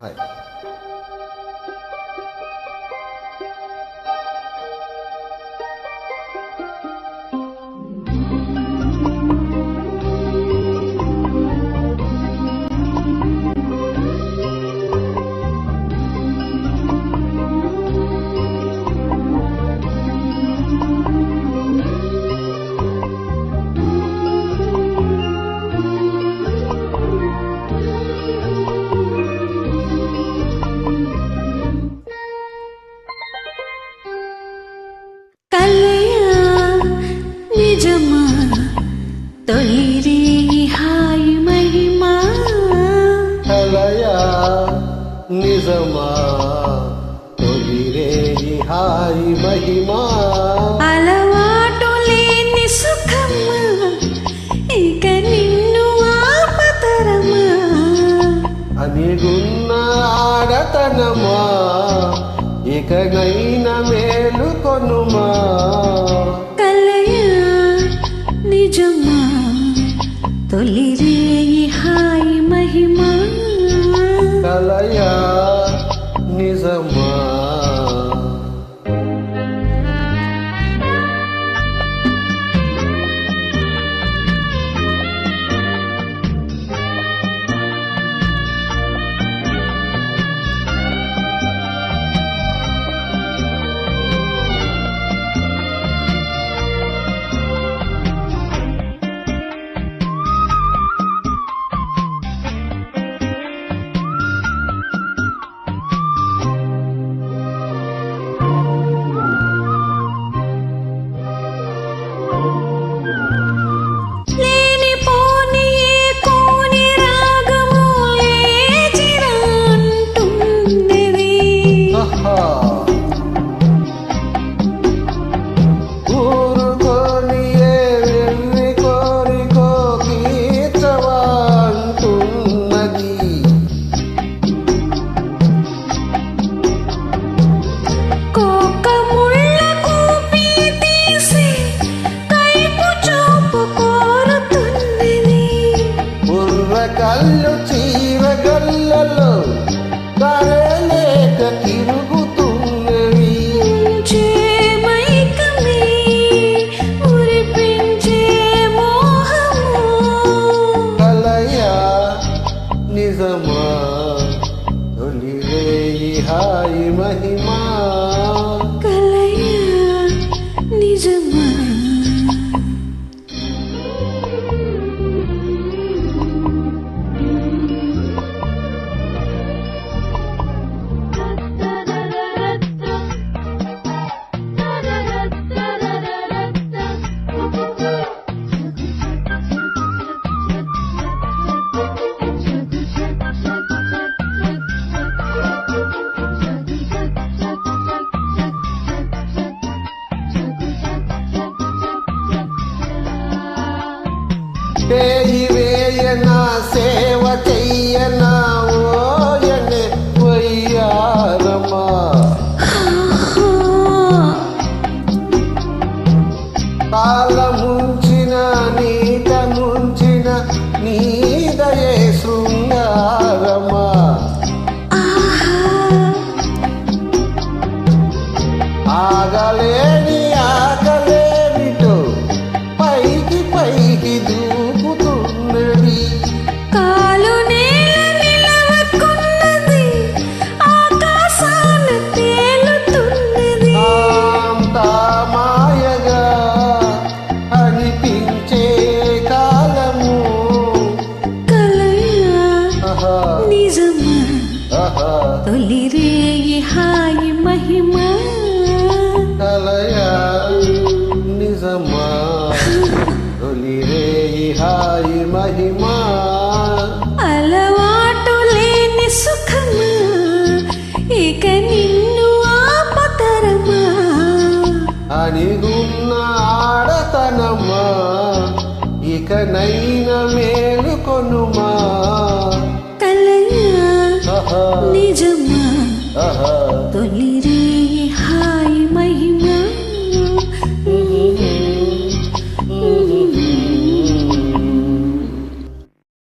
はい。నిజమా తొలిరే హాయి మహిమా కలయా నిజమా తొలిరే హాయి మహిమా అలవాటు లేని సుఖమా ఇక నిన్ను ఆపతరమా అనిగున్న ఆడతనమా ఇకనైనా మేలుకొనుమా కలయా నిజమా తొలిరే హాయి మహిమా కలయా నిజమా లేనిపోని ఏ కోని రాగము లేచిరా అంటున్నది. ఆహా. ఊరుకొని ఏ వెళ్ళి కోరికో తీర్చవా అంటున్నది. కోక ముళ్ళ కూపి తీసి కైపు చూపు కోరుతున్నది. బుర్ర కళ్ళు చీరగల్లలో కరలేక తిరుగుతున్నవి. చేమైకమే మురిపించే మోహము. కలయా నిజమా తొలిరే హాయి మహిమా కలయా నిజమా వేయి వేయనా సేవ చెయ్యనా ఓయనే వయ్యారమా కాల ముంచిన నీట ముంచిన నీదయే శృంగారమా ఆగలేని ఆకలేనిటో పైకి పైకి దూకుతున్నది. కాలు నేల నిలవకున్నది, ఆకాశాన తేలుతున్నది. అంతా మాయగా అనిపించే కాలము. కలయా ఆహా, నిజమా ఆహా. తొలిరే హాయి మహిమా కలయా నిజమా తొలిరే హాయి మహిమా అలవాటు లేని సుఖమా ఇక నిన్ను ఆపతరమా అనిగున్న ఆడతనమా ఇకనైనా మేలుకొనుమా కలయా ఆహా, నిజమా ఆహా. తొలి